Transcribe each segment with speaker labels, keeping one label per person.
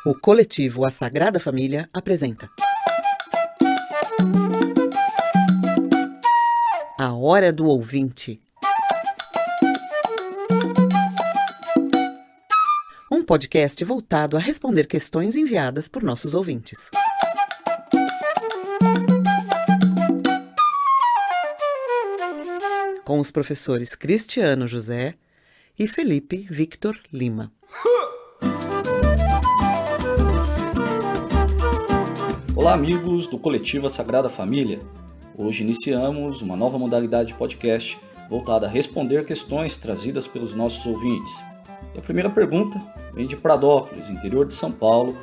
Speaker 1: O coletivo A Sagrada Família apresenta A Hora do Ouvinte. Um podcast voltado a responder questões enviadas por nossos ouvintes. Com os professores Cristiano José e Felipe Victor Lima.
Speaker 2: Olá, amigos do coletivo A Sagrada Família. Hoje iniciamos uma nova modalidade de podcast voltada a responder questões trazidas pelos nossos ouvintes. E a primeira pergunta vem de Pradópolis, interior de São Paulo,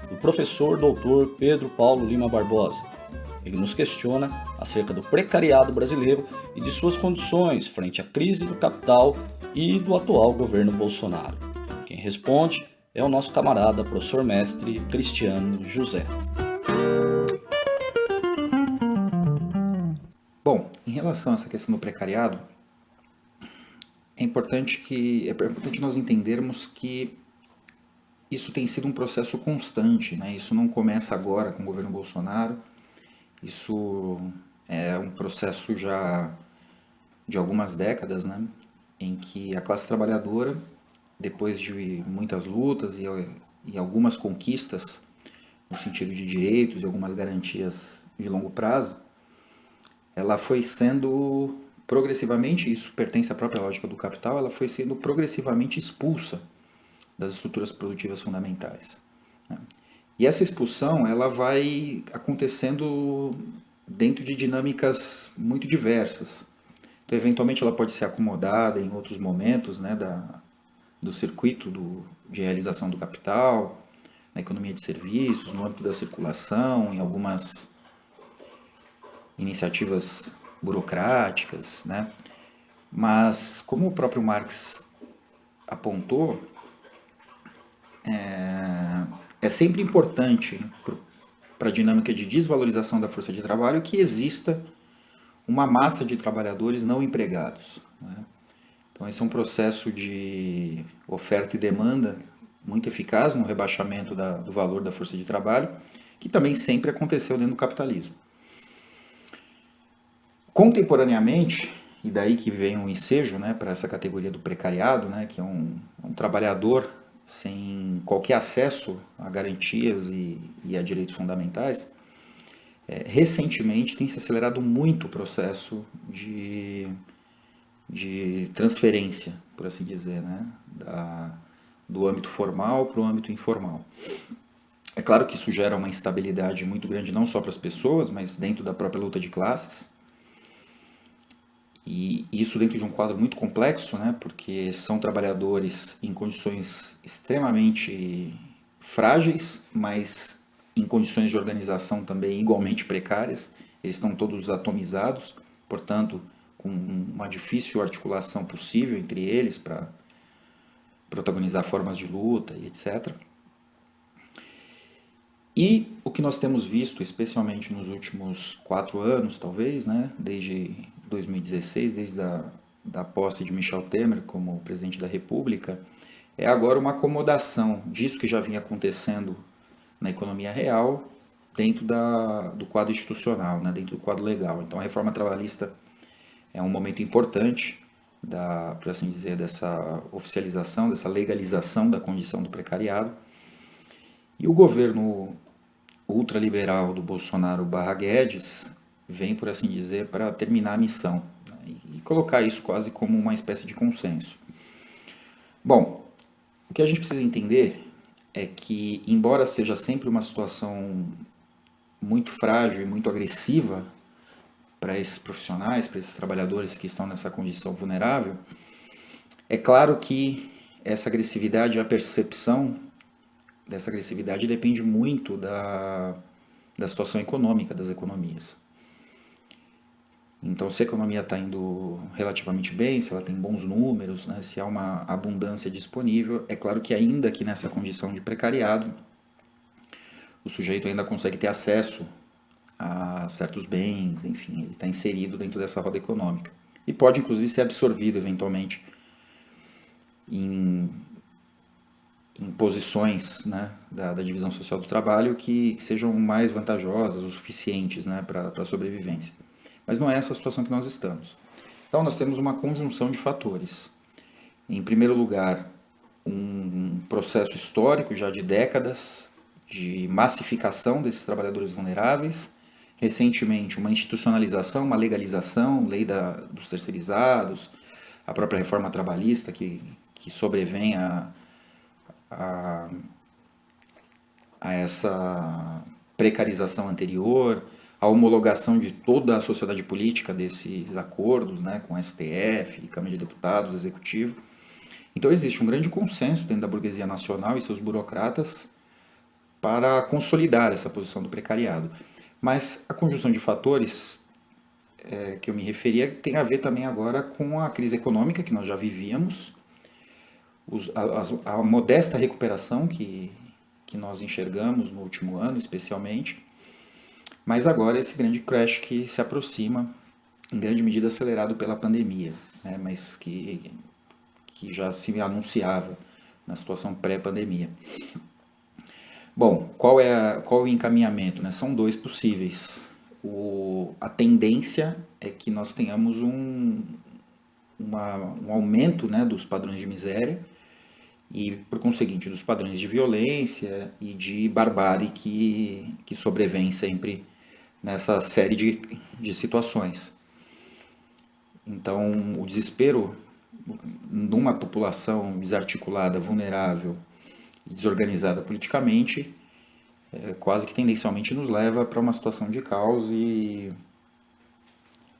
Speaker 2: do professor Dr. Pedro Paulo Lima Barbosa. Ele nos questiona acerca do precariado brasileiro e de suas condições frente à crise do capital e do atual governo Bolsonaro. Quem responde é o nosso camarada, professor mestre Cristiano José.
Speaker 3: Bom, em relação a essa questão do precariado, é importante nós entendermos que isso tem sido um processo constante, né? Isso não começa agora com o governo Bolsonaro, isso é um processo já de algumas décadas, né? Em que a classe trabalhadora, depois de muitas lutas e algumas conquistas no sentido de direitos e algumas garantias de longo prazo, ela foi sendo progressivamente, isso pertence à própria lógica do capital, ela foi sendo progressivamente expulsa das estruturas produtivas fundamentais, né? E essa expulsão ela vai acontecendo dentro de dinâmicas muito diversas. Então, eventualmente, ela pode ser acomodada em outros momentos, né, do circuito de realização do capital, na economia de serviços, no âmbito da circulação, em algumas iniciativas burocráticas, né? Mas, como o próprio Marx apontou, é sempre importante para a dinâmica de desvalorização da força de trabalho que exista uma massa de trabalhadores não empregados, né? Então, esse é um processo de oferta e demanda muito eficaz no rebaixamento do valor da força de trabalho, que também sempre aconteceu dentro do capitalismo. Contemporaneamente, e daí que vem um ensejo, né, para essa categoria do precariado, né, que é um trabalhador sem qualquer acesso a garantias e a direitos fundamentais, recentemente tem se acelerado muito o processo de transferência, por assim dizer, né, do âmbito formal para o âmbito informal. É claro que isso gera uma instabilidade muito grande não só para as pessoas, mas dentro da própria luta de classes. E isso dentro de um quadro muito complexo, né, porque são trabalhadores em condições extremamente frágeis, mas em condições de organização também igualmente precárias. Eles estão todos atomizados, portanto, com uma difícil articulação possível entre eles para protagonizar formas de luta e etc. E o que nós temos visto, especialmente nos últimos 4 anos, talvez, né, desde 2016, desde da posse de Michel Temer como presidente da República, é agora uma acomodação disso que já vinha acontecendo na economia real dentro do quadro institucional, né, dentro do quadro legal. Então a reforma trabalhista é um momento importante por assim dizer, dessa oficialização, dessa legalização da condição do precariado. E o governo ultraliberal do Bolsonaro / Guedes vem, por assim dizer, para terminar a missão, né, e colocar isso quase como uma espécie de consenso. Bom, o que a gente precisa entender é que, embora seja sempre uma situação muito frágil e muito agressiva para esses profissionais, para esses trabalhadores que estão nessa condição vulnerável, é claro que essa agressividade, a percepção dessa agressividade depende muito da situação econômica das economias. Então, se a economia está indo relativamente bem, se ela tem bons números, né, se há uma abundância disponível, é claro que ainda que nessa condição de precariado, o sujeito ainda consegue ter acesso a certos bens, enfim, ele está inserido dentro dessa roda econômica. E pode, inclusive, ser absorvido, eventualmente, em posições, né, da divisão social do trabalho que sejam mais vantajosas o suficientes, né, para a sobrevivência. Mas não é essa a situação que nós estamos. Então nós temos uma conjunção de fatores. Em primeiro lugar, um processo histórico já de décadas de massificação desses trabalhadores vulneráveis, recentemente uma institucionalização, uma legalização, lei dos terceirizados, a própria reforma trabalhista que sobrevém a essa precarização anterior, a homologação de toda a sociedade política desses acordos, né, com STF, Câmara de Deputados, Executivo. Então existe um grande consenso dentro da burguesia nacional e seus burocratas para consolidar essa posição do precariado. Mas a conjunção de fatores que eu me referia tem a ver também agora com a crise econômica que nós já vivíamos, a modesta recuperação que nós enxergamos no último ano, especialmente, mas agora esse grande crash que se aproxima, em grande medida acelerado pela pandemia, né, mas que já se anunciava na situação pré-pandemia. Bom, qual o encaminhamento, né? São dois possíveis. A tendência é que nós tenhamos um aumento, né, dos padrões de miséria e, por conseguinte, dos padrões de violência e de barbárie que sobrevém sempre nessa série de situações. Então, o desespero numa população desarticulada, vulnerável e desorganizada politicamente, quase que tendencialmente nos leva para uma situação de caos e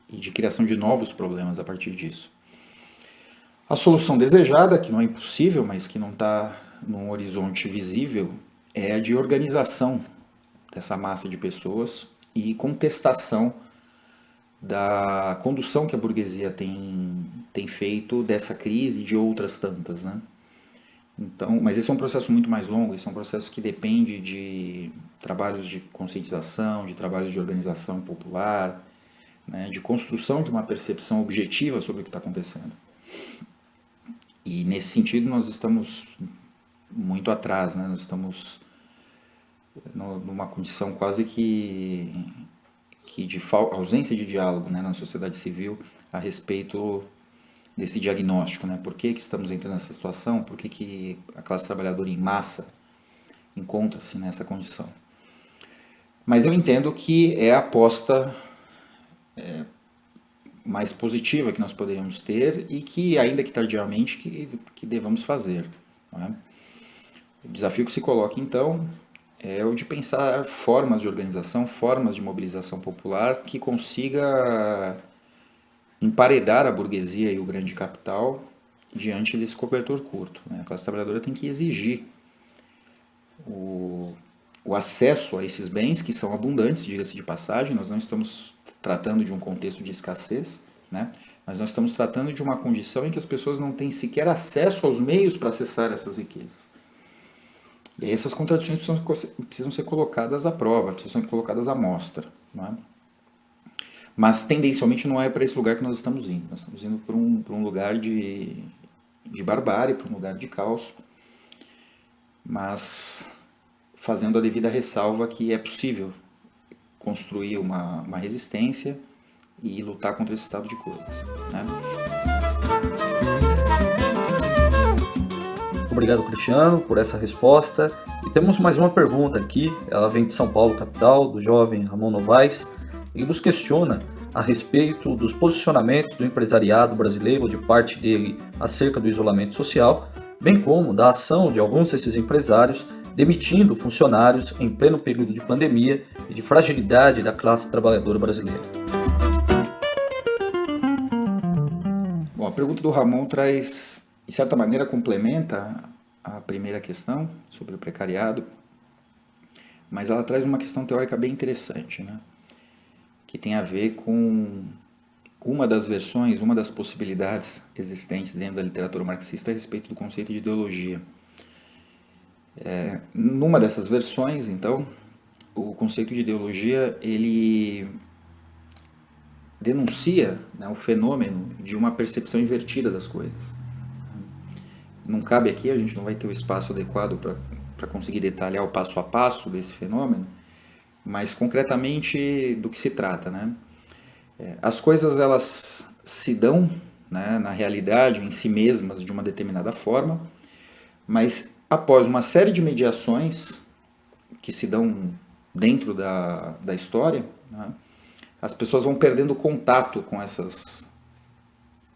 Speaker 3: de criação de novos problemas a partir disso. A solução desejada, que não é impossível, mas que não está num horizonte visível, é a de organização dessa massa de pessoas e contestação da condução que a burguesia tem feito dessa crise e de outras tantas, né? Então, mas esse é um processo muito mais longo, esse é um processo que depende de trabalhos de conscientização, de trabalhos de organização popular, né, de construção de uma percepção objetiva sobre o que está acontecendo. E nesse sentido nós estamos muito atrás, né? Nós estamos numa condição quase que de ausência de diálogo, né, na sociedade civil a respeito desse diagnóstico, né? Por que estamos entrando nessa situação? Por que a classe trabalhadora em massa encontra-se nessa condição? Mas eu entendo que é a aposta mais positiva que nós poderíamos ter e que, ainda que tardiamente, que devamos fazer, não é? O desafio que se coloca, então, é o de pensar formas de organização, formas de mobilização popular que consiga emparedar a burguesia e o grande capital diante desse cobertor curto, né? A classe trabalhadora tem que exigir o acesso a esses bens, que são abundantes, diga-se de passagem. Nós não estamos tratando de um contexto de escassez, né? Mas nós estamos tratando de uma condição em que as pessoas não têm sequer acesso aos meios para acessar essas riquezas. E aí essas contradições precisam ser colocadas à prova, precisam ser colocadas à mostra, não é? Mas tendencialmente não é para esse lugar que nós estamos indo. Nós estamos indo para um lugar de barbárie, para um lugar de caos, mas fazendo a devida ressalva que é possível construir uma resistência e lutar contra esse estado de coisas, né?
Speaker 2: Obrigado, Cristiano, por essa resposta. E temos mais uma pergunta aqui, ela vem de São Paulo, capital, do jovem Ramon Novaes. Ele nos questiona a respeito dos posicionamentos do empresariado brasileiro, de parte dele, acerca do isolamento social, bem como da ação de alguns desses empresários demitindo funcionários em pleno período de pandemia e de fragilidade da classe trabalhadora brasileira.
Speaker 3: Bom, a pergunta do Ramon traz, de certa maneira, complementa a primeira questão sobre o precariado, mas ela traz uma questão teórica bem interessante, né? Que tem a ver com uma das versões, uma das possibilidades existentes dentro da literatura marxista a respeito do conceito de ideologia. Numa dessas versões, então, o conceito de ideologia, ele denuncia, né, o fenômeno de uma percepção invertida das coisas. não cabe aqui, a gente não vai ter o espaço adequado para conseguir detalhar o passo a passo desse fenômeno, mas concretamente do que se trata, né? As coisas elas se dão, né, na realidade em si mesmas de uma determinada forma, mas após uma série de mediações que se dão dentro da história, né, as pessoas vão perdendo contato com essas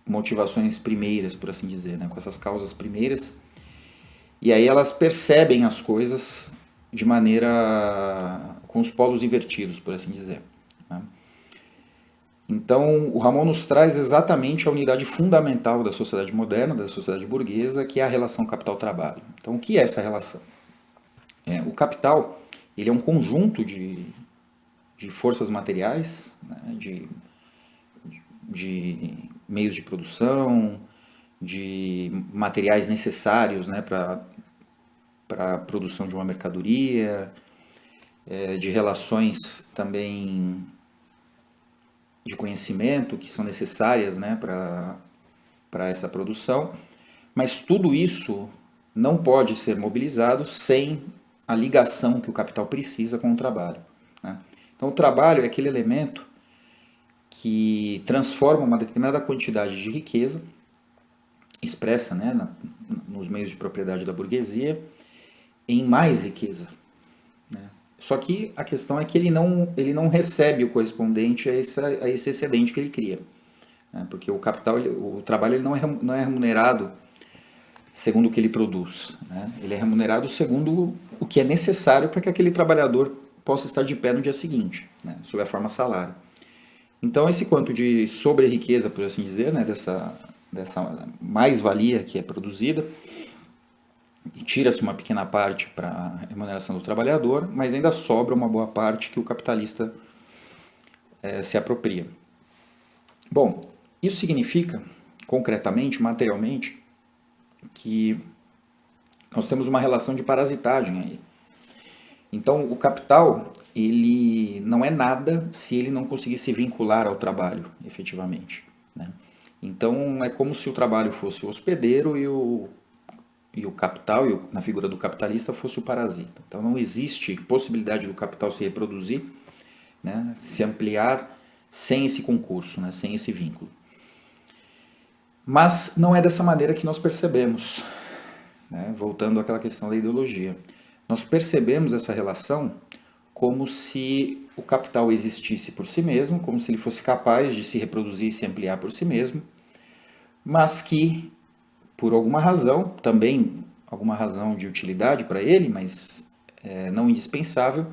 Speaker 3: motivações primeiras, por assim dizer, né, com essas causas primeiras, e aí elas percebem as coisas de maneira com os polos invertidos, por assim dizer, né? Então, o Ramon nos traz exatamente a unidade fundamental da sociedade moderna, da sociedade burguesa, que é a relação capital-trabalho. Então, o que é essa relação? O capital, ele é um conjunto de forças materiais, né, de meios de produção, de materiais necessários, né, para a produção de uma mercadoria, de relações também de conhecimento que são necessárias, né, para essa produção, mas tudo isso não pode ser mobilizado sem a ligação que o capital precisa com o trabalho, né? Então o trabalho é aquele elemento que transforma uma determinada quantidade de riqueza expressa, né, nos meios de propriedade da burguesia em mais riqueza, né? Só que a questão é que ele não recebe o correspondente a esse excedente que ele cria, né? Porque o capital, o trabalho ele não é remunerado segundo o que ele produz, né? Ele é remunerado segundo o que é necessário para que aquele trabalhador possa estar de pé no dia seguinte, né, sob a forma salário. Então esse quanto de sobre-riqueza, por assim dizer, né, dessa mais-valia que é produzida, tira-se uma pequena parte para a remuneração do trabalhador, mas ainda sobra uma boa parte que o capitalista se apropria. Bom, isso significa, concretamente, materialmente, que nós temos uma relação de parasitagem aí. Então, o capital, ele não é nada se ele não conseguir se vincular ao trabalho, efetivamente, né? Então, é como se o trabalho fosse o hospedeiro e o capital, na figura do capitalista, fosse o parasita. Então, não existe possibilidade do capital se reproduzir, né, se ampliar sem esse concurso, né, sem esse vínculo. Mas não é dessa maneira que nós percebemos, né, voltando àquela questão da ideologia. Nós percebemos essa relação como se o capital existisse por si mesmo, como se ele fosse capaz de se reproduzir e se ampliar por si mesmo, mas que, por alguma razão, também alguma razão de utilidade para ele, mas não indispensável,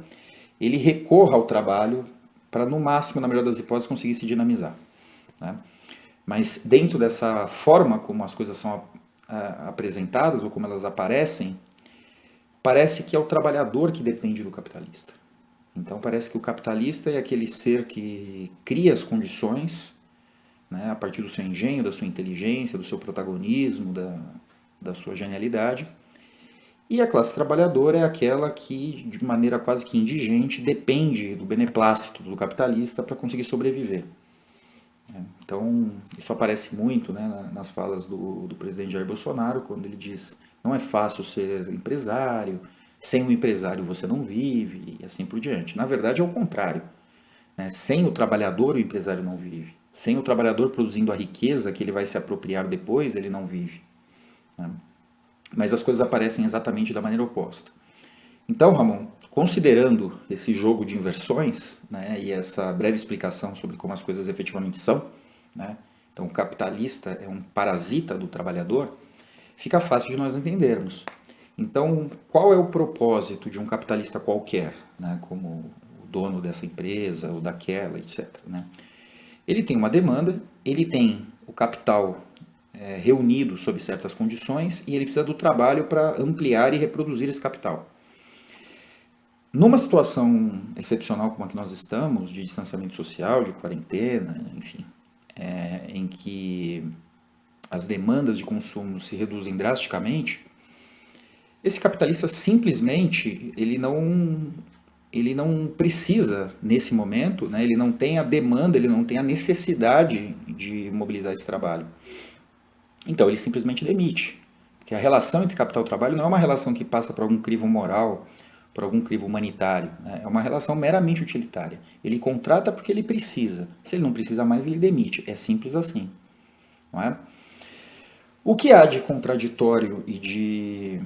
Speaker 3: ele recorra ao trabalho para, no máximo, na melhor das hipóteses, conseguir se dinamizar, né? Mas dentro dessa forma como as coisas são apresentadas ou como elas aparecem, parece que é o trabalhador que depende do capitalista. Então parece que o capitalista é aquele ser que cria as condições, né, a partir do seu engenho, da sua inteligência, do seu protagonismo, da sua genialidade. E a classe trabalhadora é aquela que, de maneira quase que indigente, depende do beneplácito do capitalista para conseguir sobreviver. Então, isso aparece muito, né, nas falas do presidente Jair Bolsonaro, quando ele diz: não é fácil ser empresário, sem um empresário você não vive, e assim por diante. Na verdade, é o contrário, né? Sem o trabalhador, o empresário não vive. Sem o trabalhador produzindo a riqueza que ele vai se apropriar depois, ele não vive, né? Mas as coisas aparecem exatamente da maneira oposta. Então, Ramon, considerando esse jogo de inversões, né, e essa breve explicação sobre como as coisas efetivamente são, né, então o capitalista é um parasita do trabalhador, fica fácil de nós entendermos. Então, qual é o propósito de um capitalista qualquer, né, como o dono dessa empresa ou daquela, etc., né? Ele tem uma demanda, ele tem o capital reunido sob certas condições e ele precisa do trabalho para ampliar e reproduzir esse capital. Numa situação excepcional como a que nós estamos, de distanciamento social, de quarentena, enfim, em que as demandas de consumo se reduzem drasticamente, esse capitalista simplesmente ele não precisa, nesse momento, né, ele não tem a demanda, ele não tem a necessidade de mobilizar esse trabalho. Então ele simplesmente demite, Porque a relação entre capital e trabalho não é uma relação que passa por algum crivo moral, por algum crivo humanitário, né? É uma relação meramente utilitária. Ele contrata porque ele precisa. Se ele não precisa mais, ele demite. É simples assim. Não é? O que há de contraditório e de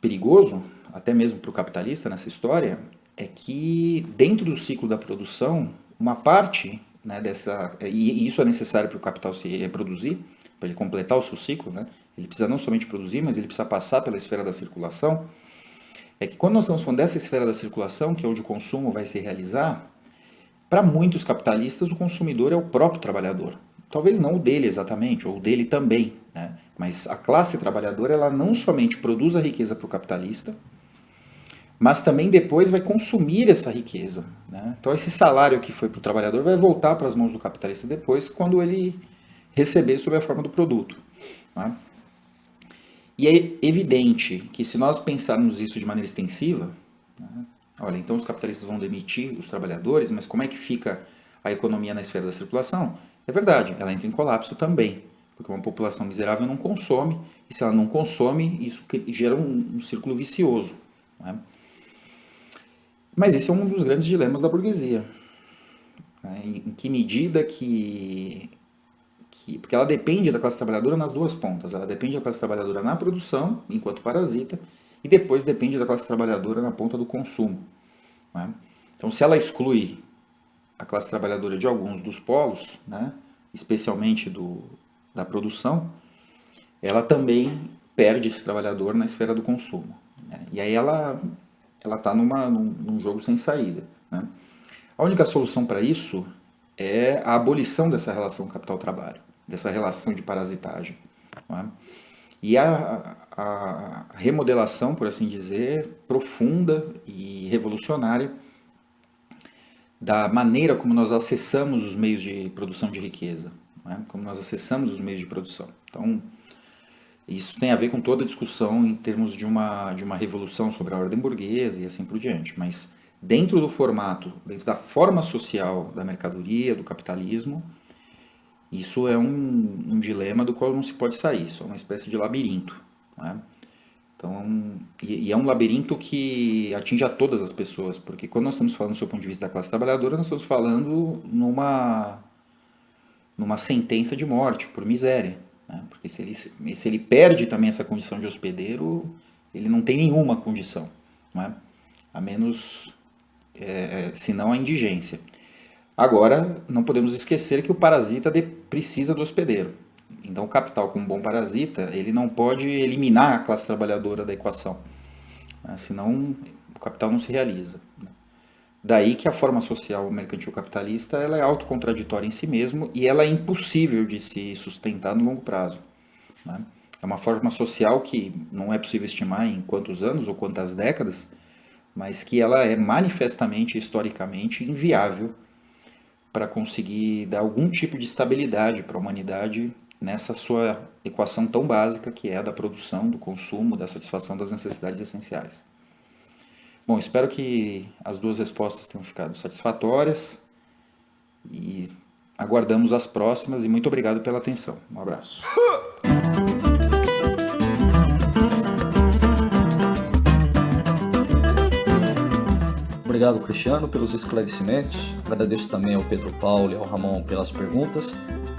Speaker 3: perigoso, até mesmo para o capitalista nessa história, é que dentro do ciclo da produção, uma parte, né, e isso é necessário para o capital se reproduzir, para ele completar o seu ciclo, né? Ele precisa não somente produzir, mas ele precisa passar pela esfera da circulação. É que quando nós estamos falando dessa esfera da circulação, que é onde o consumo vai se realizar, para muitos capitalistas o consumidor é o próprio trabalhador. Talvez não o dele exatamente, ou o dele também, né? Mas a classe trabalhadora, ela não somente produz a riqueza para o capitalista, mas também depois vai consumir essa riqueza, né? Então esse salário que foi para o trabalhador vai voltar para as mãos do capitalista depois, quando ele receber sob a forma do produto, né? E é evidente que se nós pensarmos isso de maneira extensiva, né, olha, então os capitalistas vão demitir os trabalhadores, mas como é que fica a economia na esfera da circulação? É verdade, ela entra em colapso também, porque uma população miserável não consome, e se ela não consome, isso gera um círculo vicioso, né? Mas esse é um dos grandes dilemas da burguesia, né? Em que medida porque ela depende da classe trabalhadora nas duas pontas. Ela depende da classe trabalhadora na produção, enquanto parasita, e depois depende da classe trabalhadora na ponta do consumo, né? Então, se ela exclui a classe trabalhadora de alguns dos polos, né, especialmente da produção, ela também perde esse trabalhador na esfera do consumo, né? E aí ela está num jogo sem saída, né? A única solução para isso é a abolição dessa relação capital-trabalho, dessa relação de parasitagem, né? E a remodelação, por assim dizer, profunda e revolucionária da maneira como nós acessamos os meios de produção de riqueza, né? Como nós acessamos os meios de produção. Então, isso tem a ver com toda a discussão em termos de uma revolução sobre a ordem burguesa e assim por diante, mas dentro do formato, dentro da forma social da mercadoria, do capitalismo, isso é um dilema do qual não se pode sair, isso é uma espécie de labirinto, né? Então, e é um labirinto que atinge a todas as pessoas, porque quando nós estamos falando do seu ponto de vista da classe trabalhadora, nós estamos falando numa sentença de morte por miséria, né? Porque se ele perde também essa condição de hospedeiro, ele não tem nenhuma condição, né? A menos, senão a indigência. Agora, não podemos esquecer que o parasita precisa do hospedeiro. Então, o capital, como bom parasita, ele não pode eliminar a classe trabalhadora da equação, né? Senão o capital não se realiza, né? Daí que a forma social mercantil capitalista ela é autocontraditória em si mesmo e ela é impossível de se sustentar no longo prazo, né? É uma forma social que não é possível estimar em quantos anos ou quantas décadas, mas que ela é manifestamente, historicamente, inviável para conseguir dar algum tipo de estabilidade para a humanidade nessa sua equação tão básica que é a da produção, do consumo, da satisfação das necessidades essenciais. Bom, espero que as duas respostas tenham ficado satisfatórias e aguardamos as próximas e muito obrigado pela atenção. Um abraço.
Speaker 2: Obrigado, Cristiano, pelos esclarecimentos. Agradeço também ao Pedro Paulo e ao Ramon pelas perguntas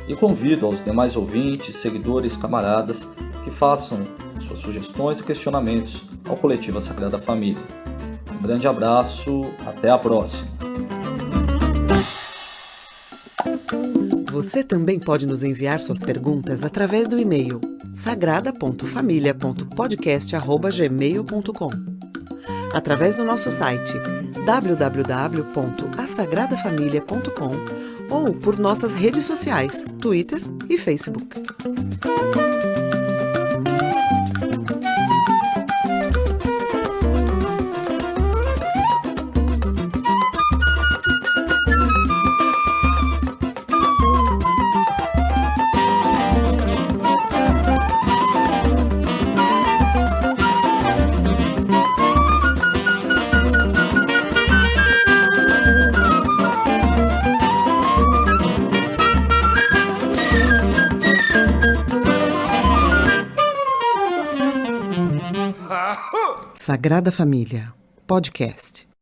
Speaker 2: e convido aos demais ouvintes, seguidores, camaradas que façam suas sugestões e questionamentos ao Coletivo Sagrada Família. Um grande abraço, até a próxima.
Speaker 1: Você também pode nos enviar suas perguntas através do e-mail sagrada.familia.podcast@gmail.com, através do nosso site www.asagradafamilia.com ou por nossas redes sociais, Twitter e Facebook. Sagrada Família, podcast.